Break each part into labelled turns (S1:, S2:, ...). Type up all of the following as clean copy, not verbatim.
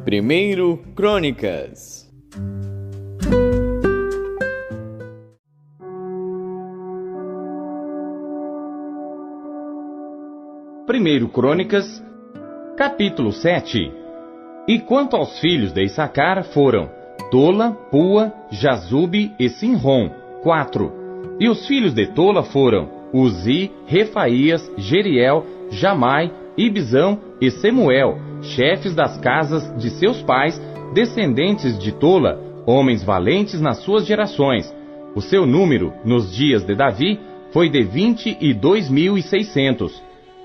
S1: Primeiro Crônicas.
S2: Primeiro Crônicas, capítulo 7. E quanto aos filhos de Issacar foram Tola, Pua, Jazube e Sinrom, 4. E os filhos de Tola foram Uzi, Refaías, Jeriel, Jamai, Ibzão e Semuel, chefes das casas de seus pais, descendentes de Tola, homens valentes nas suas gerações. O seu número, nos dias de Davi, foi de 22.600.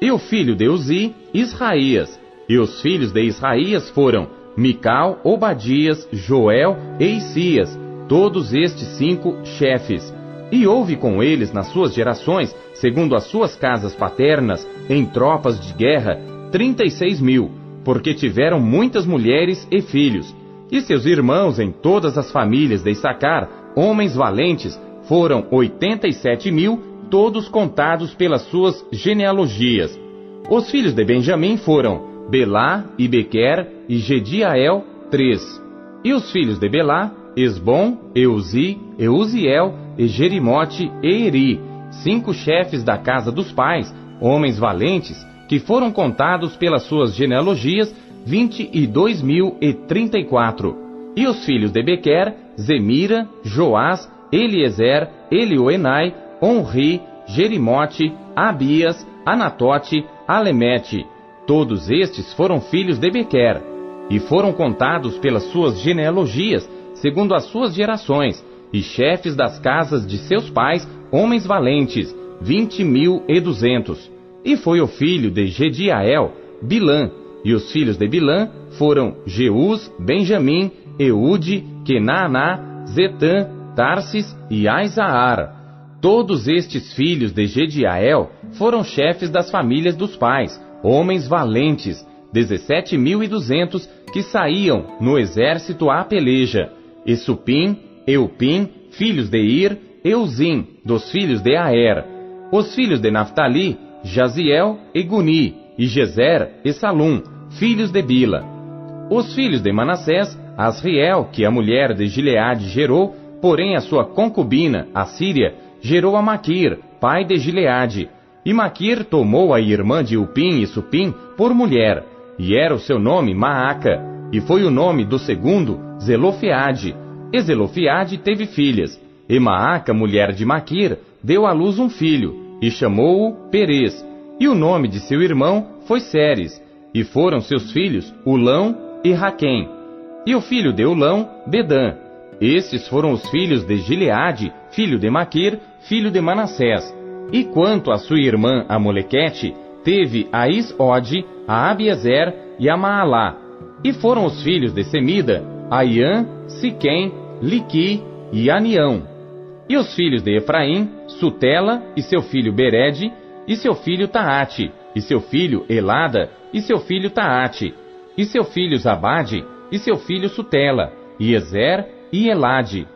S2: E o filho de Uzi, Israías. E os filhos de Israías foram Mical, Obadias, Joel e Isias, todos estes 5 chefes. E houve com eles nas suas gerações, segundo as suas casas paternas, em tropas de guerra, 36.000, porque tiveram muitas mulheres e filhos. E seus irmãos em todas as famílias de Issacar, homens valentes, foram 87.000, todos contados pelas suas genealogias. Os filhos de Benjamim foram Belá e Bequer e Gediael, 3. E os filhos de Belá, Esbom, Euzi, Euziel, e Jerimote e Eri, 5 chefes da casa dos pais, homens valentes, que foram contados pelas suas genealogias, 22.034. E os filhos de Bequer, Zemira, Joás, Eliezer, Elioenai, Onri, Jerimote, Abias, Anatote, Alemete. Todos estes foram filhos de Bequer, e foram contados pelas suas genealogias, segundo as suas gerações, e chefes das casas de seus pais, homens valentes, 20.200. E foi o filho de Gediael, Bilã, e os filhos de Bilã foram Jeús, Benjamim, Eude, Kenaaná, Zetã, Tarsis e Aizaar. Todos estes filhos de Gediael foram chefes das famílias dos pais, homens valentes, 17.200, que saíam no exército à peleja. E Supim, Eupim, filhos de Ir, Euzim, dos filhos de Aer. Os filhos de Naftali, Jaziel, e Guni, e Gezer, e Salum, filhos de Bila. Os filhos de Manassés, Asriel, que a mulher de Gileade gerou, porém a sua concubina, a Síria, gerou a Maquir, pai de Gileade. E Maquir tomou a irmã de Upim e Supim por mulher, e era o seu nome Maaca, e foi o nome do segundo Zelofeade. E Zelofeade teve filhas, e Maaca, mulher de Maquir, deu à luz um filho, e chamou-o Perez, e o nome de seu irmão foi Seres, e foram seus filhos Ulão e Raquém. E o filho de Ulão, Bedã. Estes foram os filhos de Gileade, filho de Maquir, filho de Manassés. E quanto a sua irmã Amolequete, teve a Is-ode, a Abiezer e a Maalá. E foram os filhos de Semida, Aiã, Siquém, Liqui e Anião. E os filhos de Efraim, Sutela, e seu filho Bered, e seu filho Taate, e seu filho Elada, e seu filho Taate, e seu filho Zabade, e seu filho Sutela, e Ezer e Elade.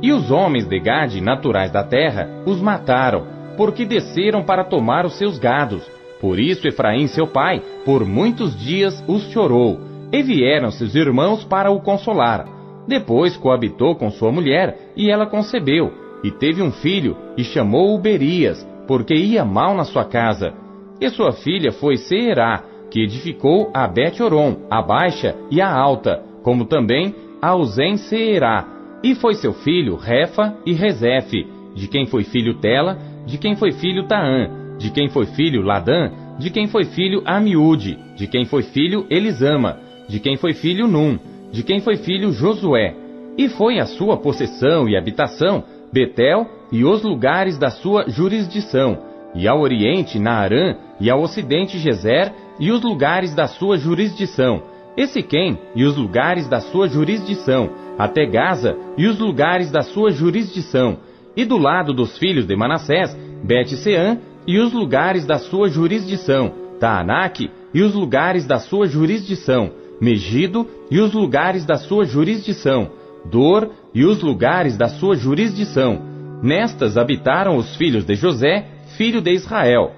S2: E os homens de Gade, naturais da terra, os mataram, porque desceram para tomar os seus gados. Por isso Efraim, seu pai, por muitos dias os chorou, e vieram seus irmãos para o consolar. Depois coabitou com sua mulher, e ela concebeu, e teve um filho, e chamou-o Berias, porque ia mal na sua casa. E sua filha foi Seerá, que edificou a Bet-Horon, a baixa e a alta, como também a Uzen-Seerá. E foi seu filho Refa e Rezefe, de quem foi filho Tela, de quem foi filho Taã, de quem foi filho Ladã, de quem foi filho Amiúde, de quem foi filho Elisama, de quem foi filho Num, de quem foi filho Josué. E foi a sua possessão e habitação Betel e os lugares da sua jurisdição, e ao oriente Naarã, e ao ocidente Gezer e os lugares da sua jurisdição, e Siquém e os lugares da sua jurisdição, até Gaza e os lugares da sua jurisdição, e do lado dos filhos de Manassés, Bet-Seã e os lugares da sua jurisdição, Taanaque e os lugares da sua jurisdição, Megido e os lugares da sua jurisdição, Dor e os lugares da sua jurisdição. Nestas habitaram os filhos de José, filho de Israel.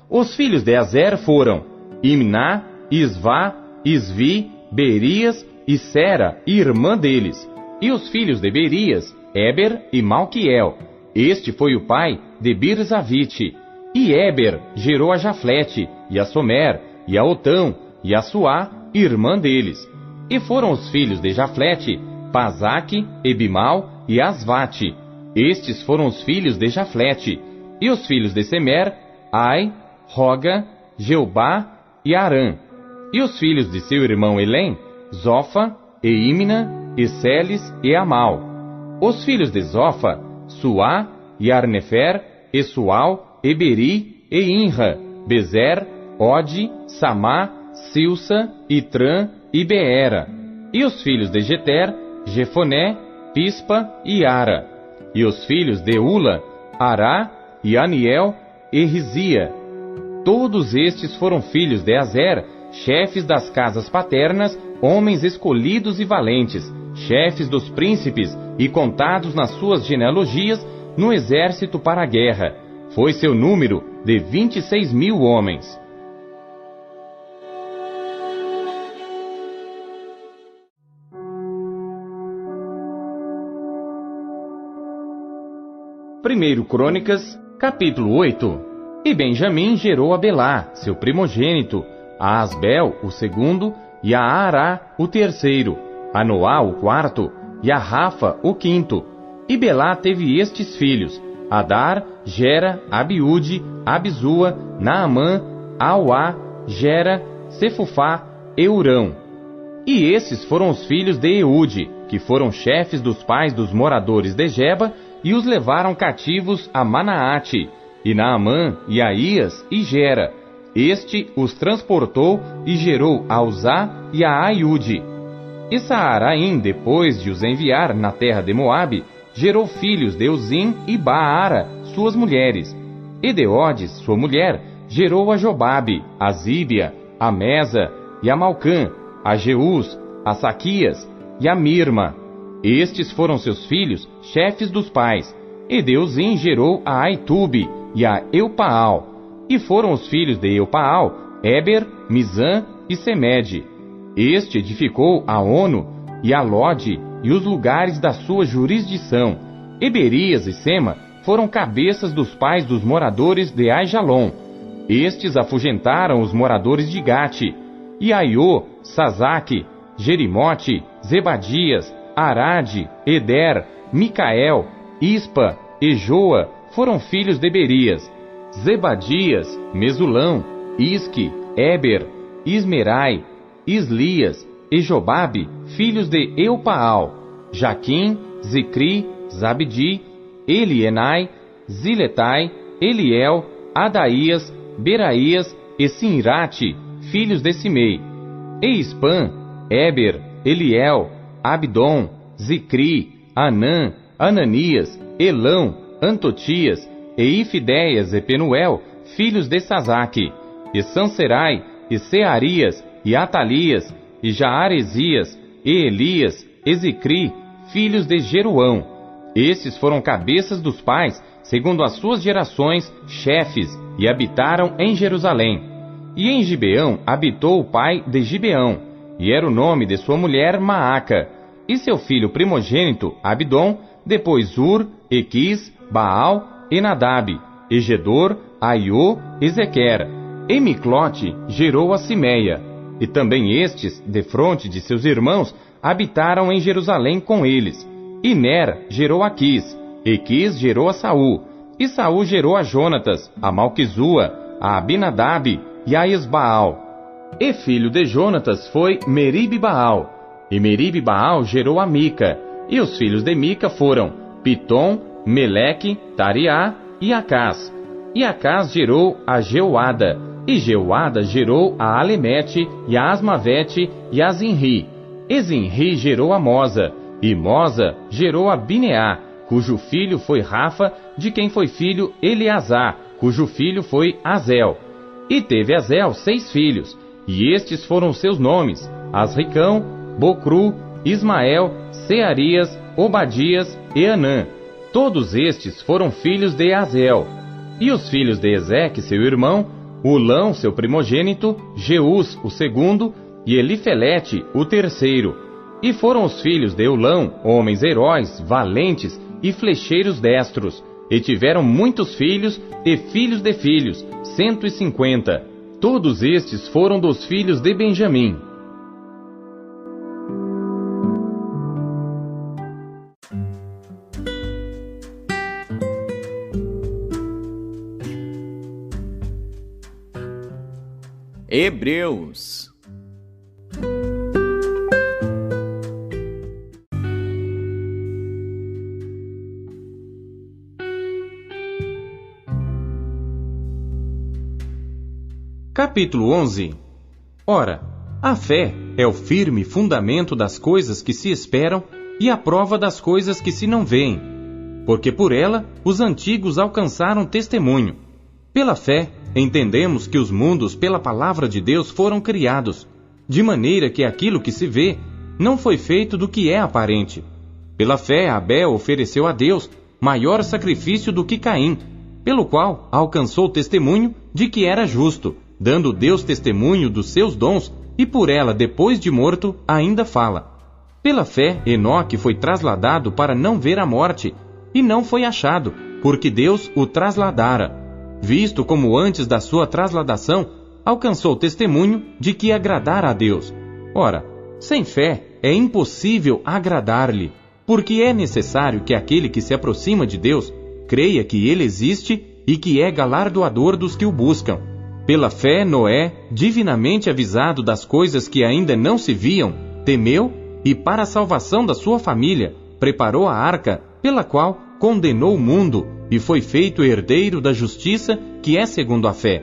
S2: Os filhos de Azer foram Imná, Isvá, Isvi, Berias, e Sera, irmã deles. E os filhos de Berias, Éber e Malquiel. Este foi o pai de Birzavite. E Éber gerou a Jaflete, e a Somer, e a Otão, e a Suá, irmã deles. E foram os filhos de Jaflete, Pazaque, Ebimal e Asvate. Estes foram os filhos de Jaflete. E os filhos de Semer, Ai, Roga, Jeubá e Arã. E os filhos de seu irmão Elém, Zofa, e Imna, e Celes e Amal. Os filhos de Zofa, Suá, e Arnefer, e Sual, e Beri, e Inra, Bezer, Ode, Samá, Silsa, Itrã e Beera. E os filhos de Jeter, Jefoné, Pispa e Ara. E os filhos de Ula, Ará, e Aniel, e Rizia. Todos estes foram filhos de Azer, chefes das casas paternas, homens escolhidos e valentes, chefes dos príncipes e contados nas suas genealogias no exército para a guerra. Foi seu número de 26.000 homens. Primeiro Crônicas, capítulo 8. E Benjamim gerou a Belá, seu primogênito, a Asbel, o segundo, e a Ará, o terceiro, a Noá, o quarto, e a Rafa, o quinto. E Belá teve estes filhos: Adar, Gera, Abiúde, Abizua, Naamã, Auá, Gera, Sefufá e Urão. E esses foram os filhos de Eude, que foram chefes dos pais dos moradores de Geba, e os levaram cativos a Manaate, e Naamã, e Aías, e Gera. Este os transportou e gerou a Uzá e a Aiude. E Saaraim, depois de os enviar na terra de Moabe, gerou filhos de Uzim e Baara, suas mulheres. E Deodes, sua mulher, gerou a Jobabe, a Zíbia, a Mesa, e a Malcã, a Jeús, a Saquias, e a Mirma. Estes foram seus filhos, chefes dos pais. E de Uzim gerou a Aitube e a Eupaal. E foram os filhos de Eupaal, Éber, Mizã e Semede. Este edificou a Ono e a Lode e os lugares da sua jurisdição. E Berias e Sema foram cabeças dos pais dos moradores de Aijalon. Estes afugentaram os moradores de Gate. E Aiô, Sazaque, Jerimote, Zebadias, Arade, Eder, Micael, Ispa e Joa foram filhos de Berias. Zebadias, Mesulão, Isque, Éber, Ismerai, Islias e Jobabe, filhos de Eupaal. Jaquim, Zicri, Zabdi, Elienai, Ziletai, Eliel, Adaías, Beraías e Sinrate, filhos de Simei. E Ispan, Éber, Eliel, Abdon, Zicri, Anã, Ananias, Elão, Antotias, e Ifidéias e Penuel, filhos de Sazaque, e Sanserai, e Searias, e Atalias, e Jaaresias, e Elias, e Zicri, filhos de Jeruão. Estes foram cabeças dos pais, segundo as suas gerações, chefes, e habitaram em Jerusalém. E em Gibeão habitou o pai de Gibeão, e era o nome de sua mulher Maaca, e seu filho primogênito, Abdon, depois Ur, Equis, Baal, e Nadab, e Gedor, Aiô, Ezequer. E Miclote gerou a Simeia. E também estes, defronte de seus irmãos, habitaram em Jerusalém com eles. E Ner gerou a Quis, e Quis gerou a Saul, e Saul gerou a Jonatas, a Malquizua, a Abinadab e a Esbaal. E filho de Jonatas foi Meribe-Baal, e Meribe-Baal gerou a Mica, e os filhos de Mica foram Pitom, Meleque, Tariá e Acás. E Acás gerou a Jeuada, e Jeuada gerou a Alemete, e a Asmavete e a Zinri. E Zinri gerou a Mosa, e Mosa gerou a Bineá, cujo filho foi Rafa, de quem foi filho Eleazar, cujo filho foi Azel. E teve Azel 6 filhos, e estes foram seus nomes: Asricão, Bocru, Ismael, Searias, Obadias e Anã. Todos estes foram filhos de Azel. E os filhos de Ezeque, seu irmão, Ulão, seu primogênito, Jeús, o segundo, e Elifelete, o terceiro. E foram os filhos de Eulão, homens heróis, valentes e flecheiros destros, e tiveram muitos filhos e filhos de filhos, 150. Todos estes foram dos filhos de Benjamim.
S1: Hebreus.
S2: Capítulo 11. Ora, a fé é o firme fundamento das coisas que se esperam e a prova das coisas que se não veem, porque por ela os antigos alcançaram testemunho. Pela fé, entendemos que os mundos pela palavra de Deus foram criados, de maneira que aquilo que se vê não foi feito do que é aparente. Pela fé, Abel ofereceu a Deus maior sacrifício do que Caim, pelo qual alcançou testemunho de que era justo, dando Deus testemunho dos seus dons, e por ela, depois de morto, ainda fala. Pela fé, Enoque foi trasladado para não ver a morte, e não foi achado, porque Deus o trasladara. Visto como antes da sua trasladação, alcançou testemunho de que agradara a Deus. Ora, sem fé é impossível agradar-lhe, porque é necessário que aquele que se aproxima de Deus creia que Ele existe e que é galardoador dos que o buscam. Pela fé, Noé, divinamente avisado das coisas que ainda não se viam, temeu e, para a salvação da sua família, preparou a arca, pela qual condenou o mundo e foi feito herdeiro da justiça que é segundo a fé.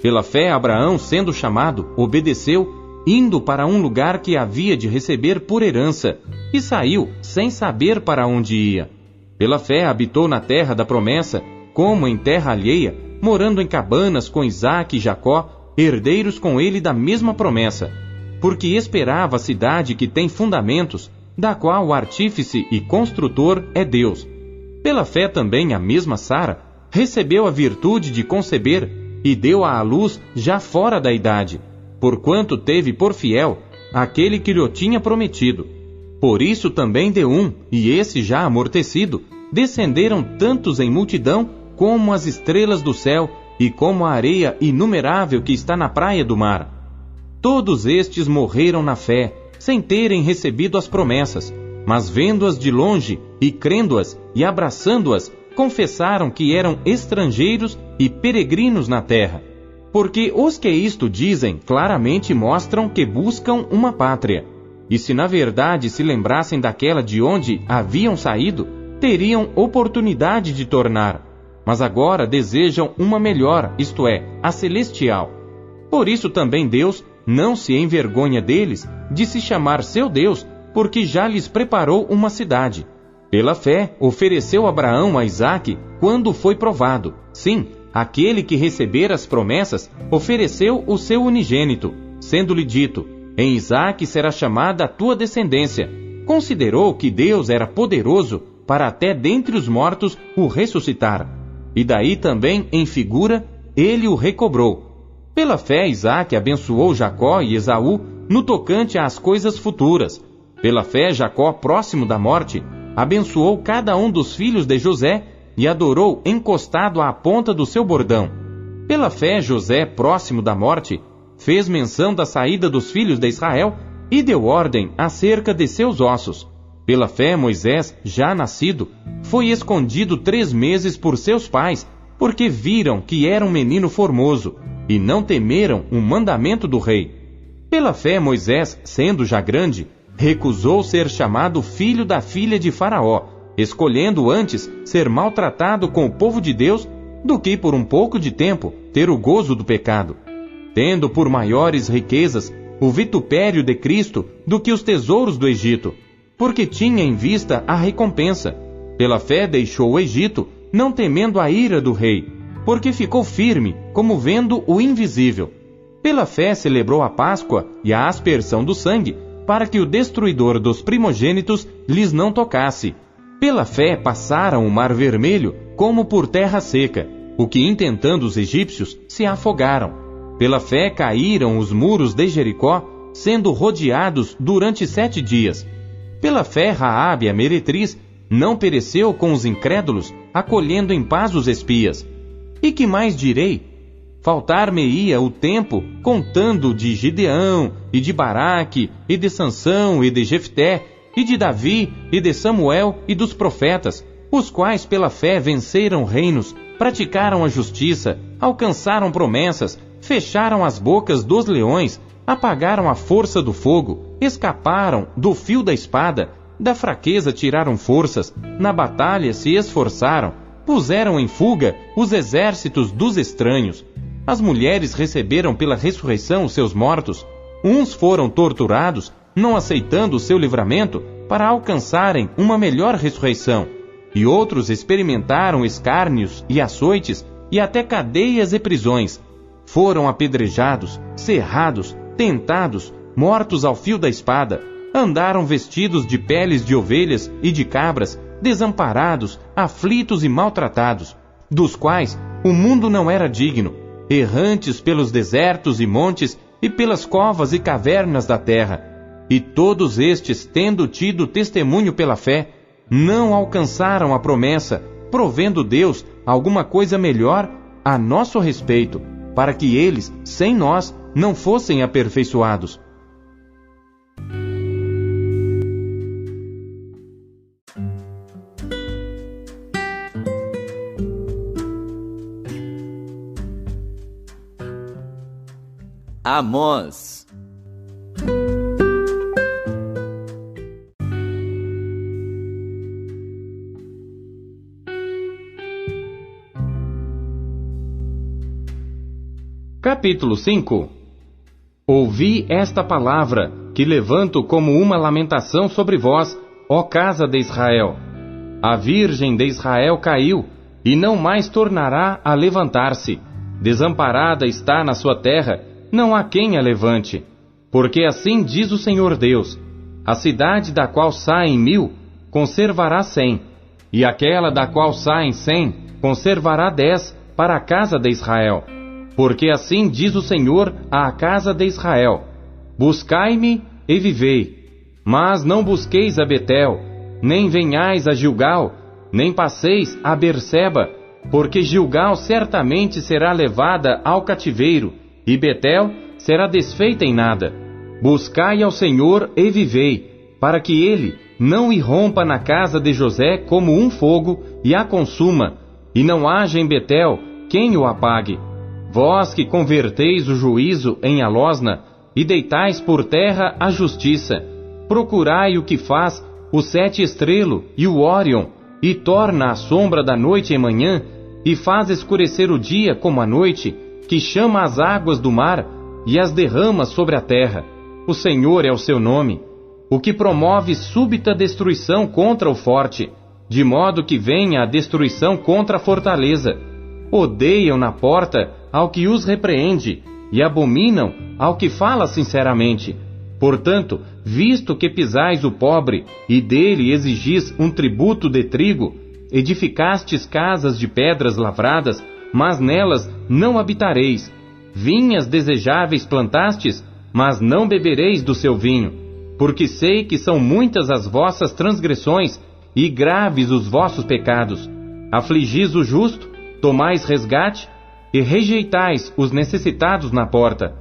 S2: Pela fé, Abraão, sendo chamado, obedeceu, indo para um lugar que havia de receber por herança, e saiu sem saber para onde ia. Pela fé, habitou na terra da promessa, como em terra alheia, morando em cabanas com Isaque e Jacó, herdeiros com ele da mesma promessa, porque esperava a cidade que tem fundamentos, da qual o artífice e construtor é Deus. Pela fé também a mesma Sara recebeu a virtude de conceber e deu à luz já fora da idade, porquanto teve por fiel aquele que lhe tinha prometido. Por isso também de um, e esse já amortecido, descenderam tantos em multidão como as estrelas do céu e como a areia inumerável que está na praia do mar. Todos estes morreram na fé, sem terem recebido as promessas, mas vendo-as de longe e crendo-as e abraçando-as, confessaram que eram estrangeiros e peregrinos na terra. Porque os que isto dizem claramente mostram que buscam uma pátria. E se na verdade se lembrassem daquela de onde haviam saído, teriam oportunidade de tornar. Mas agora desejam uma melhor, isto é, a celestial. Por isso também Deus não se envergonha deles de se chamar seu Deus, porque já lhes preparou uma cidade. Pela fé, ofereceu Abraão a Isaque quando foi provado. Sim, aquele que recebera as promessas ofereceu o seu unigênito, sendo-lhe dito, em Isaque será chamada a tua descendência. Considerou que Deus era poderoso para até dentre os mortos o ressuscitar. E daí também, em figura, ele o recobrou. Pela fé, Isaque abençoou Jacó e Esaú no tocante às coisas futuras. Pela fé, Jacó, próximo da morte, abençoou cada um dos filhos de José e adorou encostado à ponta do seu bordão. Pela fé, José, próximo da morte, fez menção da saída dos filhos de Israel e deu ordem acerca de seus ossos. Pela fé, Moisés, já nascido, foi escondido 3 meses por seus pais, porque viram que era um menino formoso, e não temeram o mandamento do rei. Pela fé, Moisés, sendo já grande, recusou ser chamado filho da filha de Faraó, escolhendo antes ser maltratado com o povo de Deus, do que por um pouco de tempo ter o gozo do pecado, tendo por maiores riquezas o vitupério de Cristo do que os tesouros do Egito, porque tinha em vista a recompensa. Pela fé deixou o Egito, não temendo a ira do rei, porque ficou firme, como vendo o invisível. Pela fé celebrou a Páscoa e a aspersão do sangue, para que o destruidor dos primogênitos lhes não tocasse. Pela fé passaram o mar vermelho, como por terra seca, o que intentando os egípcios se afogaram. Pela fé caíram os muros de Jericó, sendo rodeados durante 7 dias, Pela fé, Raabe, a meretriz, não pereceu com os incrédulos, acolhendo em paz os espias. E que mais direi? Faltar-me-ia o tempo contando de Gideão, e de Baraque, e de Sansão, e de Jefté, e de Davi, e de Samuel, e dos profetas, os quais pela fé venceram reinos, praticaram a justiça, alcançaram promessas, fecharam as bocas dos leões, apagaram a força do fogo, escaparam do fio da espada, da fraqueza tiraram forças, na batalha se esforçaram, puseram em fuga os exércitos dos estranhos. As mulheres receberam pela ressurreição os seus mortos. Uns foram torturados, não aceitando o seu livramento, para alcançarem uma melhor ressurreição. E outros experimentaram escárnios e açoites, e até cadeias e prisões. Foram apedrejados, cerrados, tentados, mortos ao fio da espada. Andaram vestidos de peles de ovelhas e de cabras, desamparados, aflitos e maltratados, dos quais o mundo não era digno, errantes pelos desertos e montes e pelas covas e cavernas da terra. E todos estes, tendo tido testemunho pela fé, não alcançaram a promessa, provendo Deus alguma coisa melhor a nosso respeito, para que eles, sem nós, não fossem aperfeiçoados.
S1: Amós.
S2: Capítulo 5. Ouvi esta palavra, que levanto como uma lamentação sobre vós, ó casa de Israel. A virgem de Israel caiu, e não mais tornará a levantar-se. Desamparada está na sua terra, não há quem a levante. Porque assim diz o Senhor Deus: a cidade da qual saem 1000, conservará 100, e aquela da qual saem 100, conservará 10 para a casa de Israel. Porque assim diz o Senhor à casa de Israel: buscai-me e vivei. Mas não busqueis a Betel, nem venhais a Gilgal, nem passeis a Berseba, porque Gilgal certamente será levada ao cativeiro, e Betel será desfeita em nada. Buscai ao Senhor e vivei, para que ele não irrompa na casa de José como um fogo e a consuma, e não haja em Betel quem o apague. Vós que converteis o juízo em alosna, e deitais por terra a justiça, procurai o que faz o 7 estrelo e o Órion, e torna a sombra da noite em manhã, e faz escurecer o dia como a noite, que chama as águas do mar e as derrama sobre a terra. O Senhor é o seu nome, o que promove súbita destruição contra o forte, de modo que venha a destruição contra a fortaleza. Odeiam na porta ao que os repreende, e abominam ao que fala sinceramente. Portanto, visto que pisais o pobre, e dele exigis um tributo de trigo, edificastes casas de pedras lavradas, mas nelas não habitareis. Vinhas desejáveis plantastes, mas não bebereis do seu vinho. Porque sei que são muitas as vossas transgressões, e graves os vossos pecados. Afligis o justo, tomais resgate, e rejeitais os necessitados na porta.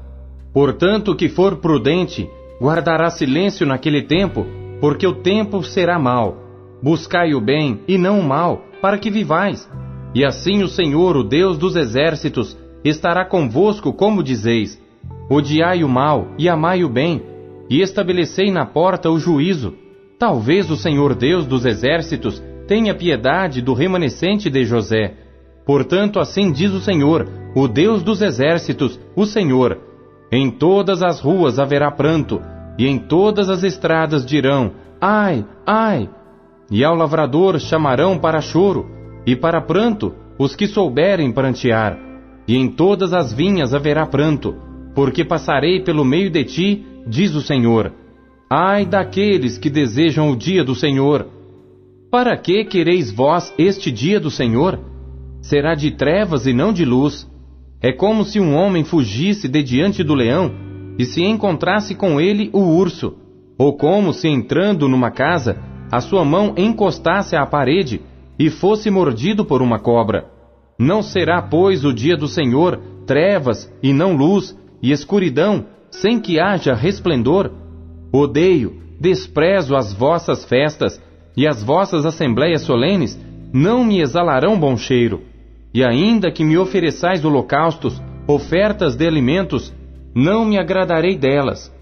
S2: Portanto, o que for prudente, guardará silêncio naquele tempo, porque o tempo será mau. Buscai o bem e não o mal, para que vivais. E assim o Senhor, o Deus dos exércitos, estará convosco como dizeis. Odiai o mal e amai o bem, e estabelecei na porta o juízo. Talvez o Senhor Deus dos exércitos tenha piedade do remanescente de José. Portanto, assim diz o Senhor, o Deus dos exércitos, o Senhor: em todas as ruas haverá pranto, e em todas as estradas dirão: ai, ai! E ao lavrador chamarão para choro, e para pranto os que souberem prantear. E em todas as vinhas haverá pranto, porque passarei pelo meio de ti, diz o Senhor. Ai daqueles que desejam o dia do Senhor! Para que quereis vós este dia do Senhor? Será de trevas e não de luz. É como se um homem fugisse de diante do leão, e se encontrasse com ele o urso. ou como se entrando numa casa, a sua mão encostasse à parede e fosse mordido por uma cobra. Não será, pois, o dia do Senhor trevas e não luz, e escuridão, sem que haja resplendor? Odeio, desprezo as vossas festas, e as vossas assembléias solenes não me exalarão bom cheiro. E ainda que me ofereçais holocaustos, ofertas de alimentos, não me agradarei delas,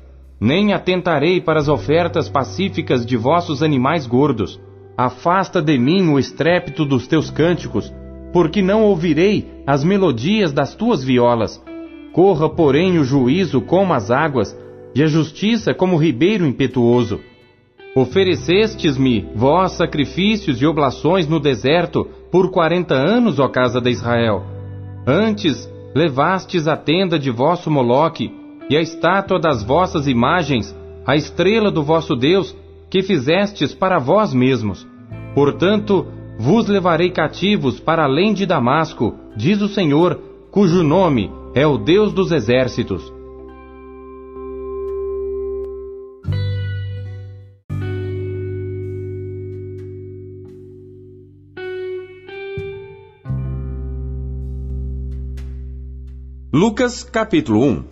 S2: nem atentarei para as ofertas pacíficas de vossos animais gordos. Afasta de mim o estrépito dos teus cânticos, porque não ouvirei as melodias das tuas violas. Corra, porém, o juízo como as águas, e a justiça como o ribeiro impetuoso. Oferecestes-me vós sacrifícios e oblações no deserto por 40 anos, ó casa de Israel. Antes levastes a tenda de vosso Moloque, e a estátua das vossas imagens, a estrela do vosso Deus, que fizestes para vós mesmos. Portanto, vos levarei cativos para além de Damasco, diz o Senhor, cujo nome é o Deus dos exércitos.
S3: Lucas capítulo 1.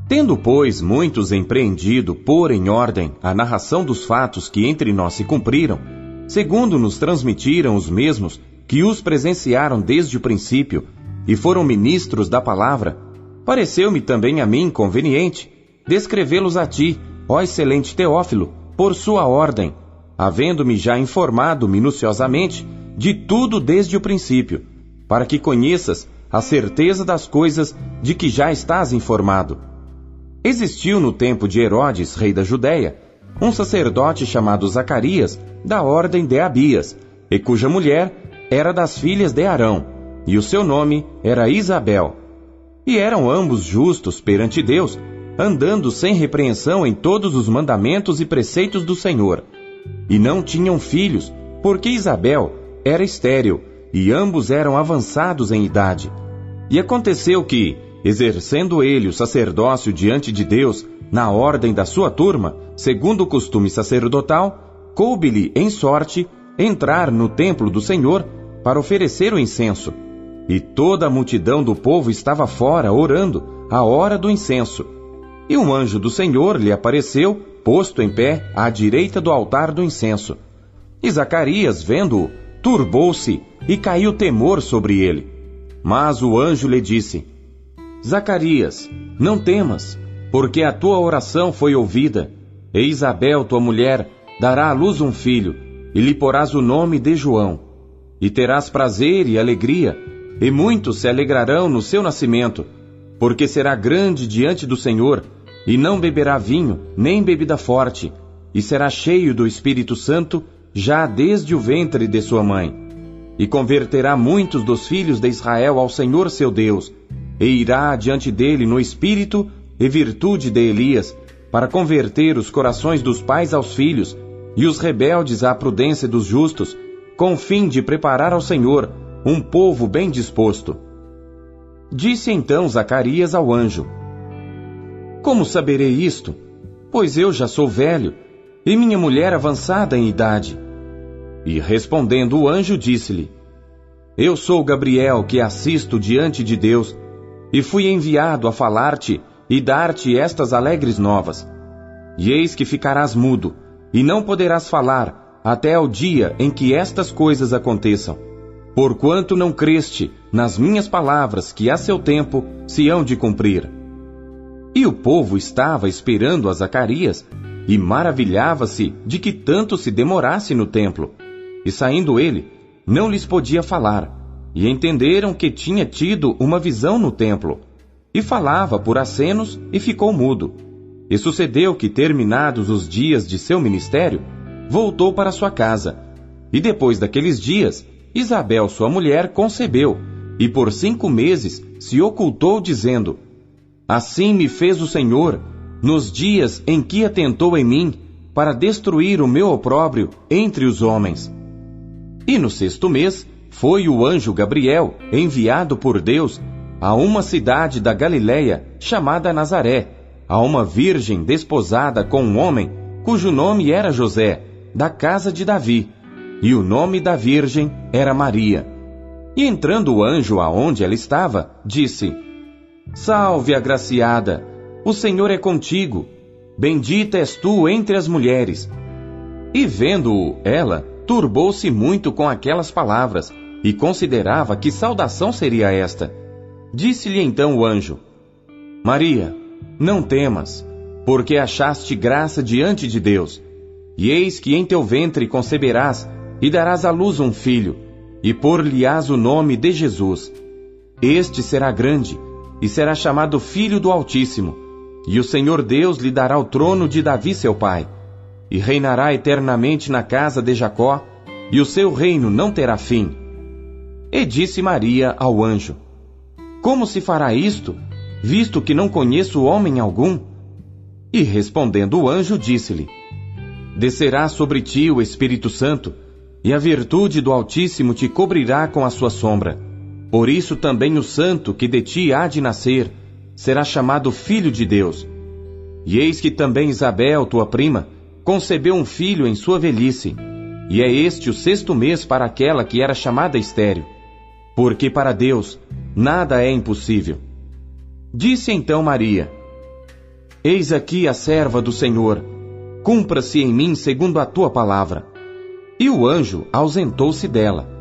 S3: Tendo, pois, muitos empreendido pôr em ordem a narração dos fatos que entre nós se cumpriram, segundo nos transmitiram os mesmos que os presenciaram desde o princípio e foram ministros da palavra, pareceu-me também a mim conveniente descrevê-los a ti, ó excelente Teófilo, por sua ordem, havendo-me já informado minuciosamente de tudo desde o princípio, para que conheças a certeza das coisas de que já estás informado. Existiu no tempo de Herodes, rei da Judéia, um sacerdote chamado Zacarias, da ordem de Abias, e cuja mulher era das filhas de Arão, e o seu nome era Isabel. E eram ambos justos perante Deus, andando sem repreensão em todos os mandamentos e preceitos do Senhor. E não tinham filhos, porque Isabel era estéril, e ambos eram avançados em idade. E aconteceu que, exercendo ele o sacerdócio diante de Deus, na ordem da sua turma, segundo o costume sacerdotal, coube-lhe em sorte entrar no templo do Senhor para oferecer o incenso. E toda a multidão do povo estava fora, orando, à hora do incenso. E um anjo do Senhor lhe apareceu, posto em pé, à direita do altar do incenso. E Zacarias, vendo-o, turbou-se e caiu temor sobre ele. Mas o anjo lhe disse: Zacarias, não temas, porque a tua oração foi ouvida. E Isabel, tua mulher, dará à luz um filho, e lhe porás o nome de João. E terás prazer e alegria, e muitos se alegrarão no seu nascimento, porque será grande diante do Senhor, e não beberá vinho, nem bebida forte, e será cheio do Espírito Santo, já desde o ventre de sua mãe. E converterá muitos dos filhos de Israel ao Senhor seu Deus, e irá diante dele no espírito e virtude de Elias, para converter os corações dos pais aos filhos, e os rebeldes à prudência dos justos, com o fim de preparar ao Senhor um povo bem disposto. Disse então Zacarias ao anjo: Como saberei isto? Pois eu já sou velho, e minha mulher avançada em idade. E respondendo o anjo, disse-lhe: Eu sou Gabriel, que assisto diante de Deus, e fui enviado a falar-te e dar-te estas alegres novas. E eis que ficarás mudo, e não poderás falar, até ao dia em que estas coisas aconteçam, porquanto não creste nas minhas palavras, que a seu tempo se hão de cumprir. E o povo estava esperando a Zacarias, e maravilhava-se de que tanto se demorasse no templo. E saindo ele, não lhes podia falar, e entenderam que tinha tido uma visão no templo. E falava por acenos e ficou mudo. E sucedeu que, terminados os dias de seu ministério, voltou para sua casa. E depois daqueles dias, Isabel, sua mulher, concebeu, e por 5 meses se ocultou, dizendo: Assim me fez o Senhor, nos dias em que atentou em mim, para destruir o meu opróbrio entre os homens. E no 6º mês, foi o anjo Gabriel, enviado por Deus, a uma cidade da Galiléia, chamada Nazaré, a uma virgem desposada com um homem, cujo nome era José, da casa de Davi, e o nome da virgem era Maria. E entrando o anjo aonde ela estava, disse: Salve, agraciada, o Senhor é contigo, bendita és tu entre as mulheres. E vendo-o, ela turbou-se muito com aquelas palavras, e considerava que saudação seria esta. Disse-lhe então o anjo: Maria, não temas, porque achaste graça diante de Deus. E eis que em teu ventre conceberás, e darás à luz um filho, e por-lhe-ás o nome de Jesus. Este será grande, e será chamado Filho do Altíssimo, e o Senhor Deus lhe dará o trono de Davi seu pai, e reinará eternamente na casa de Jacó, e o seu reino não terá fim. E disse Maria ao anjo: Como se fará isto, visto que não conheço homem algum? E respondendo o anjo, disse-lhe: Descerá sobre ti o Espírito Santo, e a virtude do Altíssimo te cobrirá com a sua sombra. Por isso também o santo que de ti há de nascer será chamado Filho de Deus. E eis que também Isabel, tua prima, concebeu um filho em sua velhice, e é este o 6º mês para aquela que era chamada estéril, porque para Deus nada é impossível. Disse então Maria: Eis aqui a serva do Senhor, cumpra-se em mim segundo a tua palavra. E o anjo ausentou-se dela.